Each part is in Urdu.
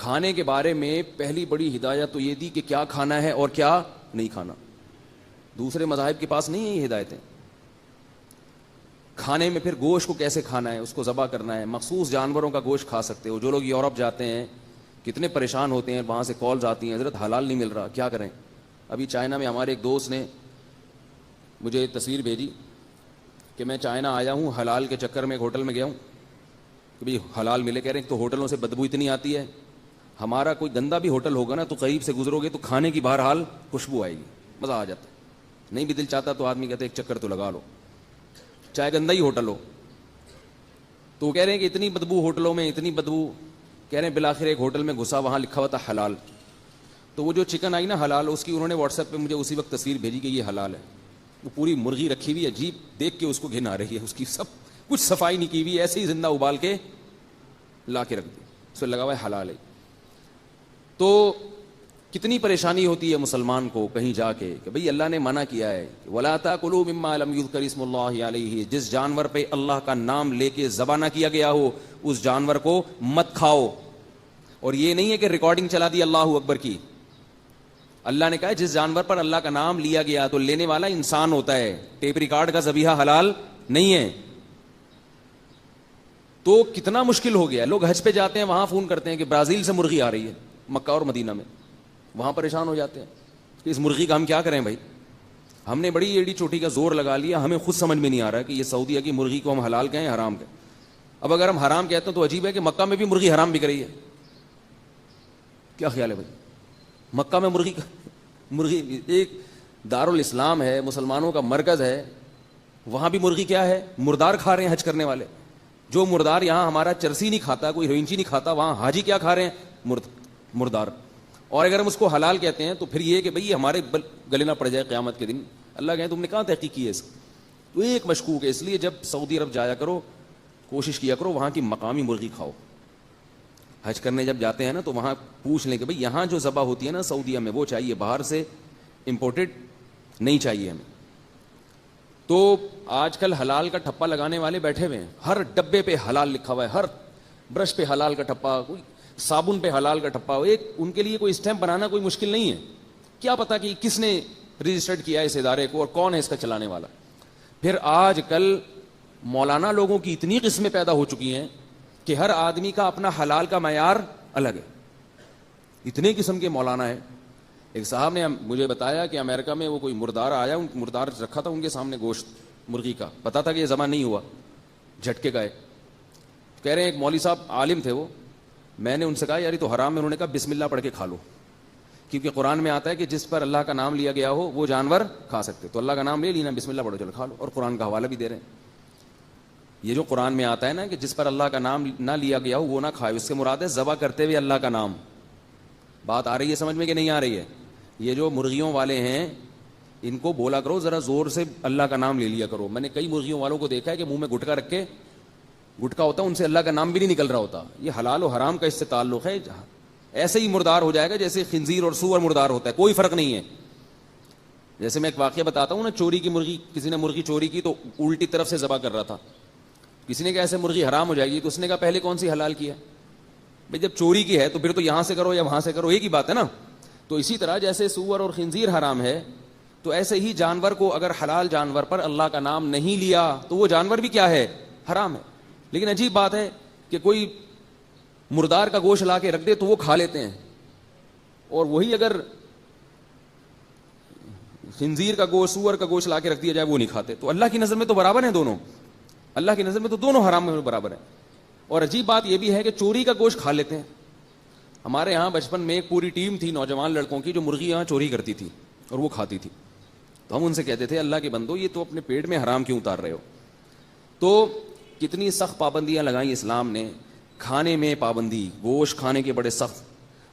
کھانے کے بارے میں پہلی بڑی ہدایت تو یہ دی کہ کیا کھانا ہے اور کیا نہیں کھانا. دوسرے مذاہب کے پاس نہیں ہے یہ ہدایتیں. کھانے میں پھر گوشت کو کیسے کھانا ہے, اس کو ذبح کرنا ہے. مخصوص جانوروں کا گوشت کھا سکتے ہو. جو لوگ یورپ جاتے ہیں کتنے پریشان ہوتے ہیں, وہاں سے کالز آتی ہیں حضرت حلال نہیں مل رہا, کیا کریں. ابھی چائنا میں ہمارے ایک دوست نے مجھے تصویر بھیجی کہ میں چائنا آیا ہوں, حلال کے چکر میں ایک ہوٹل میں گیا ہوں کہ بھائی حلال ملے. کہہ رہے ہیں تو ہوٹلوں سے بدبو اتنی آتی ہے, ہمارا کوئی گندا بھی ہوٹل ہوگا نا تو قریب سے گزرو گے تو کھانے کی بہرحال خوشبو آئے گی, مزہ آ جاتا ہے. نہیں بھی دل چاہتا تو آدمی کہتے ایک چکر تو لگا لو, چاہے گندا ہی ہوٹل ہو. تو وہ کہہ رہے ہیں کہ اتنی بدبو ہوٹلوں میں, اتنی بدبو. کہہ رہے ہیں بالآخر ایک ہوٹل میں گھسا, وہاں لکھا ہوا تھا حلال. تو وہ جو چکن آئی نا حلال, اس کی انہوں نے واٹس ایپ پہ مجھے اسی وقت تصویر بھیجی کہ یہ حلال ہے. وہ پوری مرغی رکھی ہوئی عجیب, دیکھ کے اس کو گھن آ رہی ہے, اس کی سب کچھ صفائی نہیں کی ہوئی, ایسے ہی زندہ ابال کے لا کے رکھ دی, اس پہ لگا ہوا ہے حلال ہے. تو کتنی پریشانی ہوتی ہے مسلمان کو کہیں جا کے کہ بھئی اللہ نے منع کیا ہے وَلَا تَأْكُلُوا مِمَّا لَمْ يُذْكَرِ اسْمُ اللَّهِ عَلَيْهِ, جس جانور پہ اللہ کا نام لے کے ذبح نہ کیا گیا ہو اس جانور کو مت کھاؤ. اور یہ نہیں ہے کہ ریکارڈنگ چلا دی اللہ اکبر کی. اللہ نے کہا جس جانور پر اللہ کا نام لیا گیا تو لینے والا انسان ہوتا ہے, ٹیپ ریکارڈ کا ذبیحہ حلال نہیں ہے. تو کتنا مشکل ہو گیا. لوگ حج پہ جاتے ہیں, وہاں فون کرتے ہیں کہ برازیل سے مرغی آ رہی ہے, مکہ اور مدینہ میں, وہاں پریشان ہو جاتے ہیں کہ اس مرغی کا ہم کیا کریں بھائی. ہم نے بڑی ایڑی چوٹی کا زور لگا لیا, ہمیں خود سمجھ میں نہیں آ رہا کہ یہ سعودیہ کی مرغی کو ہم حلال کہیں حرام کہیں. اب اگر ہم حرام کہتے ہیں تو عجیب ہے کہ مکہ میں بھی مرغی حرام بک رہی ہے. کیا خیال ہے بھائی, مکہ میں مرغی ایک دارالاسلام ہے, مسلمانوں کا مرکز ہے, وہاں بھی مرغی کیا ہے, مردار کھا رہے ہیں حج کرنے والے. جو مردار یہاں ہمارا چرسی نہیں کھاتا, کوئی روئنچی نہیں کھاتا, وہاں حاجی کیا کھا رہے ہیں, مردار. اور اگر ہم اس کو حلال کہتے ہیں تو پھر یہ کہ بھئی ہمارے گلے نہ پڑ جائے قیامت کے دن. اللہ کہے تم نے کہاں تحقیق کی ہے اس. تو ایک مشکوک ہے. اس لیے جب سعودی عرب جایا کرو کوشش کیا کرو وہاں کی مقامی مرغی کھاؤ. حج کرنے جب جاتے ہیں نا تو وہاں پوچھ لیں کہ بھئی یہاں جو ذبح ہوتی ہے نا سعودیہ میں وہ چاہیے, باہر سے امپورٹڈ نہیں چاہیے ہمیں. تو آج کل حلال کا ٹھپا لگانے والے بیٹھے ہوئے ہیں, ہر ڈبے پہ حلال لکھا ہوا ہے, ہر برش پہ حلال کا ٹھپا, کوئی صابن پہ حلال کا ٹھپا. ایک ان کے لیے کوئی اسٹیمپ بنانا کوئی مشکل نہیں ہے. کیا پتا کہ کس نے رجسٹرڈ کیا اس ادارے کو اور کون ہے اس کا چلانے والا. پھر آج کل مولانا لوگوں کی اتنی قسمیں پیدا ہو چکی ہیں کہ ہر آدمی کا اپنا حلال کا معیار الگ ہے. اتنے قسم کے مولانا ہیں. ایک صاحب نے مجھے بتایا کہ امریکہ میں وہ کوئی مردار آیا, مردار رکھا تھا ان کے سامنے گوشت مرغی کا, پتا تھا کہ یہ ذبح نہیں ہوا, جھٹکے گئے. کہہ رہے ہیں ایک مولوی صاحب عالم تھے وہ, میں نے ان سے کہا یار یہ تو حرام ہے. انہوں نے کہا بسم اللہ پڑھ کے کھا لو, کیونکہ قرآن میں آتا ہے کہ جس پر اللہ کا نام لیا گیا ہو وہ جانور کھا سکتے. تو اللہ کا نام لے لینا, بسم اللہ پڑھو, چلو کھا لو. اور قرآن کا حوالہ بھی دے رہے ہیں. یہ جو قرآن میں آتا ہے نا کہ جس پر اللہ کا نام نہ لیا گیا ہو وہ نہ کھائے, اس سے مراد ہے ذبح کرتے ہوئے اللہ کا نام. بات آ رہی ہے سمجھ میں کہ نہیں آ رہی ہے. یہ جو مرغیوں والے ہیں ان کو بولا کرو ذرا زور سے اللہ کا نام لے لیا کرو. میں نے کئی مرغیوں والوں کو دیکھا ہے کہ منہ میں گٹکا رکھ کے, گٹکا ہوتا ہے ان سے اللہ کا نام بھی نہیں نکل رہا ہوتا. یہ حلال و حرام کا اس سے تعلق ہے. ایسے ہی مردار ہو جائے گا جیسے خنزیر اور سور مردار ہوتا ہے, کوئی فرق نہیں ہے. جیسے میں ایک واقعہ بتاتا ہوں نا, چوری کی مرغی, کسی نے مرغی چوری کی تو الٹی طرف سے ذبح کر رہا تھا. کسی نے کہا ایسے مرغی حرام ہو جائے گی, تو اس نے کہا پہلے کون سی حلال کی ہے بھائی, جب چوری کی ہے تو پھر تو یہاں سے کرو یا وہاں سے کرو, ایک ہی بات ہے نا. تو اسی طرح جیسے سور اور خنزیر حرام ہے تو ایسے ہی جانور کو اگر حلال جانور پر اللہ کا نام نہیں لیا تو وہ جانور بھی کیا ہے, حرام ہے. لیکن عجیب بات ہے کہ کوئی مردار کا گوشت لا کے رکھ دے تو وہ کھا لیتے ہیں, اور وہی اگر خنزیر کا گوشت, سور کا گوشت لا کے رکھ دیا جائے وہ نہیں کھاتے. تو اللہ کی نظر میں تو برابر ہیں دونوں, اللہ کی نظر میں تو دونوں حرام میں برابر ہیں. اور عجیب بات یہ بھی ہے کہ چوری کا گوشت کھا لیتے ہیں. ہمارے یہاں بچپن میں ایک پوری ٹیم تھی نوجوان لڑکوں کی جو مرغی یہاں چوری کرتی تھی اور وہ کھاتی تھی. تو ہم ان سے کہتے تھے اللہ کے بندو یہ تو اپنے پیٹ میں حرام کیوں اتار رہے ہو. تو کتنی سخت پابندیاں لگائیں اسلام نے. کھانے میں پابندی, گوشت کھانے کے بڑے سخت.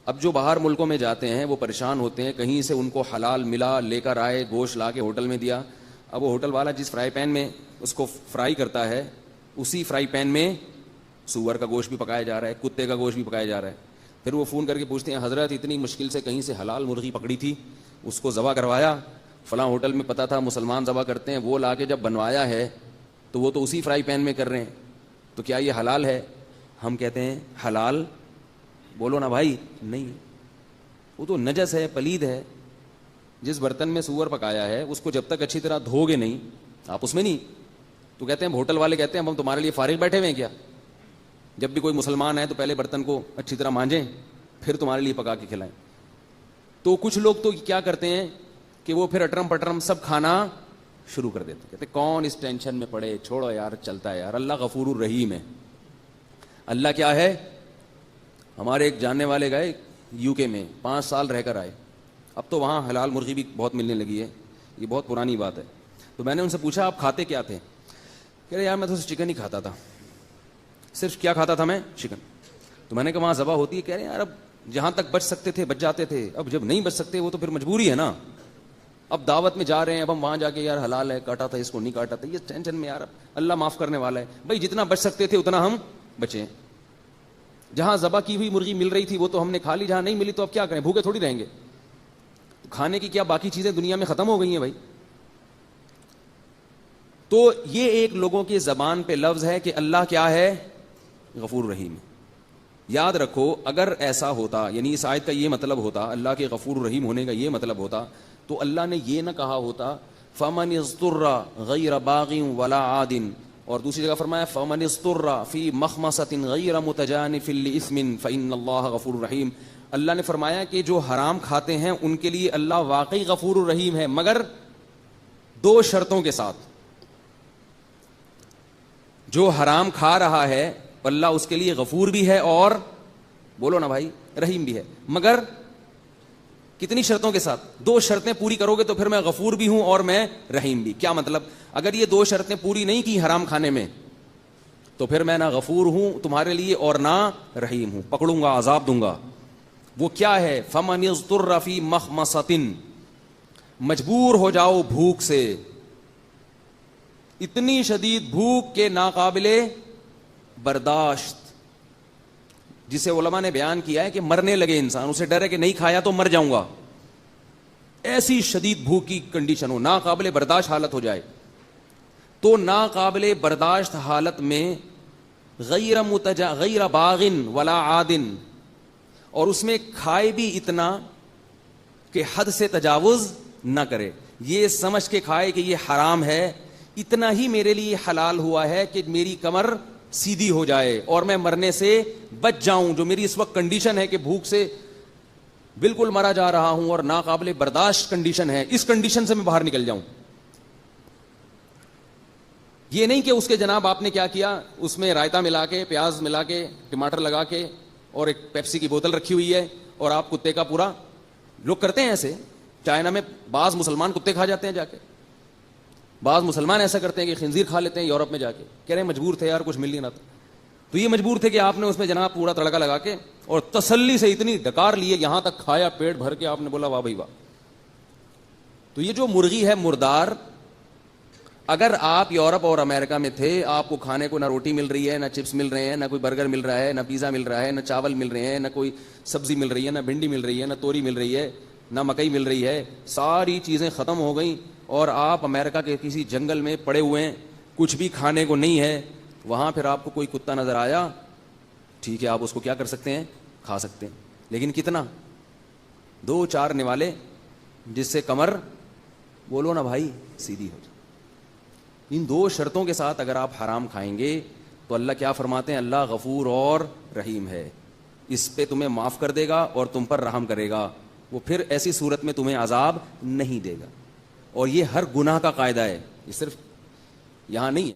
اب جو باہر ملکوں میں جاتے ہیں وہ پریشان ہوتے ہیں, کہیں سے ان کو حلال ملا, لے کر آئے, گوشت لا کے ہوٹل میں دیا. اب وہ ہوٹل والا جس فرائی پین میں اس کو فرائی کرتا ہے اسی فرائی پین میں سور کا گوشت بھی پکایا جا رہا ہے, کتے کا گوشت بھی پکایا جا رہا ہے. پھر وہ فون کر کے پوچھتے ہیں حضرت اتنی مشکل سے کہیں سے حلال مرغی پکڑی تھی, اس کو ذبح کروایا, فلاں ہوٹل میں پتہ تھا مسلمان ذبح کرتے ہیں, وہ لا کے جب بنوایا ہے تو وہ تو اسی فرائی پین میں کر رہے ہیں, تو کیا یہ حلال ہے؟ ہم کہتے ہیں حلال بولو نا بھائی, نہیں. وہ تو نجس ہے, پلید ہے. جس برتن میں سور پکایا ہے اس کو جب تک اچھی طرح دھو گے نہیں, آپ اس میں نہیں, تو کہتے ہیں ہوٹل والے کہتے ہیں ہم تمہارے لیے فارغ بیٹھے ہوئے ہیں کیا, جب بھی کوئی مسلمان ہے تو پہلے برتن کو اچھی طرح مانجیں پھر تمہارے لیے پکا کے کھلائیں. تو کچھ لوگ تو کیا کرتے ہیں کہ وہ پھر اٹرم پٹرم سب کھانا شروع کر دیتے, کہتے کون اس ٹینشن میں پڑے, چھوڑو یار, چلتا ہے یار, اللہ غفور الرحیم ہے. اللہ کیا ہے, ہمارے ایک جاننے والے گئے یو کے میں 5 سال رہ کر آئے, اب تو وہاں حلال مرغی بھی بہت ملنے لگی ہے, یہ بہت پرانی بات ہے. تو میں نے ان سے پوچھا آپ کھاتے کیا تھے, کہہ رہے یار میں تو چکن ہی کھاتا تھا, صرف کیا کھاتا تھا میں, چکن. تو میں نے کہا وہاں ذبح ہوتی ہے, کہہ رہے ہیں یار اب جہاں تک بچ سکتے تھے بچ جاتے تھے, اب جب نہیں بچ سکتے وہ تو پھر مجبوری ہے نا. اب دعوت میں جا رہے ہیں, اب ہم وہاں جا کے یار حلال ہے, کاٹا تھا اس کو نہیں کاٹا تھا, یہ ٹینشن میں یار, اللہ معاف کرنے والا ہے. بھائی جتنا بچ سکتے تھے اتنا ہم بچیں. جہاں ذبح کی ہوئی مرغی مل رہی تھی وہ تو ہم نے کھا لی, جہاں نہیں ملی تو اب کیا کریں, بھوکے تھوڑی رہیں گے. کھانے کی کیا باقی چیزیں دنیا میں ختم ہو گئی ہیں بھائی. تو یہ ایک لوگوں کی زبان پہ لفظ ہے کہ اللہ کیا ہے, غفور رحیم. یاد رکھو اگر ایسا ہوتا, یعنی اس آیت کا یہ مطلب ہوتا, اللہ کے غفور رحیم ہونے کا یہ مطلب ہوتا, تو اللہ نے یہ نہ کہا ہوتا فمن اضطر غیر باغ ولا عاد, اور دوسری جگہ فرمایا فمن اضطر فی مخمصۃ غیر متجانف لإثم فإن اللہ غفور رحیم. اللہ نے فرمایا کہ جو حرام کھاتے ہیں ان کے لیے اللہ واقعی غفور الرحیم ہے, مگر 2 شرطوں کے ساتھ. جو حرام کھا رہا ہے اللہ اس کے لیے غفور بھی ہے اور بولو نا بھائی رحیم بھی ہے, مگر کتنی شرطوں کے ساتھ, 2 شرطیں پوری کرو گے تو پھر میں غفور بھی ہوں اور میں رحیم بھی. کیا مطلب, اگر یہ 2 شرطیں پوری نہیں کی حرام کھانے میں تو پھر میں نہ غفور ہوں تمہارے لیے اور نہ رحیم ہوں, پکڑوں گا, عذاب دوں گا. وہ کیا ہے, فمن اضطر فی مخمصۃ, مجبور ہو جاؤ بھوک سے, اتنی شدید بھوک کے ناقابل برداشت, جسے علماء نے بیان کیا ہے کہ مرنے لگے انسان, اسے ڈر ہے کہ نہیں کھایا تو مر جاؤں گا, ایسی شدید بھوک کی کنڈیشن ہو, ناقابل برداشت حالت ہو جائے. تو ناقابل برداشت حالت میں غیر باغ ولا عاد, اور اس میں کھائے بھی اتنا کہ حد سے تجاوز نہ کرے, یہ سمجھ کے کھائے کہ یہ حرام ہے, اتنا ہی میرے لیے حلال ہوا ہے کہ میری کمر سیدھی ہو جائے اور میں مرنے سے بچ جاؤں, جو میری اس وقت کنڈیشن ہے کہ بھوک سے بالکل مرا جا رہا ہوں اور ناقابل برداشت کنڈیشن ہے, اس کنڈیشن سے میں باہر نکل جاؤں. یہ نہیں کہ اس کے جناب آپ نے کیا کیا, اس میں رائتا ملا کے, پیاز ملا کے, ٹماٹر لگا کے اور ایک پیپسی کی بوتل رکھی ہوئی ہے اور آپ کتے کا پورا, لوگ کرتے ہیں ایسے, چائنا میں بعض مسلمان کتے کھا جاتے ہیں جا کے, بعض مسلمان ایسا کرتے ہیں کہ خنزیر کھا لیتے ہیں یورپ میں جا کے, کہہ رہے ہیں مجبور تھے یار, کچھ مل نہیں رہا تھا. تو یہ مجبور تھے کہ آپ نے اس میں جناب پورا تڑکا لگا کے اور تسلی سے اتنی ڈکار لیے, یہاں تک کھایا پیٹ بھر کے, آپ نے بولا واہ بھائی واہ. تو یہ جو مرغی ہے مردار, اگر آپ یورپ اور امریکہ میں تھے, آپ کو کھانے کو نہ روٹی مل رہی ہے, نہ چپس مل رہے ہیں, نہ کوئی برگر مل رہا ہے, نہ پیزا مل رہا ہے, نہ چاول مل رہے ہیں, نہ کوئی سبزی مل رہی ہے, نہ بھنڈی مل رہی ہے, نہ توری مل رہی ہے, نہ مکئی مل رہی ہے, ساری چیزیں ختم ہو گئیں, اور آپ امریکہ کے کسی جنگل میں پڑے ہوئے ہیں, کچھ بھی کھانے کو نہیں ہے, وہاں پھر آپ کو کوئی کتا نظر آیا, ٹھیک ہے آپ اس کو کیا کر سکتے ہیں, کھا سکتے ہیں, لیکن کتنا, 2-4 نوالے, جس سے کمر بولو نا بھائی سیدھی ہو جائے. ان 2 شرطوں کے ساتھ اگر آپ حرام کھائیں گے تو اللہ کیا فرماتے ہیں, اللہ غفور اور رحیم ہے, اس پہ تمہیں معاف کر دے گا اور تم پر رحم کرے گا, وہ پھر ایسی صورت میں تمہیں عذاب نہیں دے گا. اور یہ ہر گناہ کا قاعدہ ہے, یہ صرف یہاں نہیں ہے.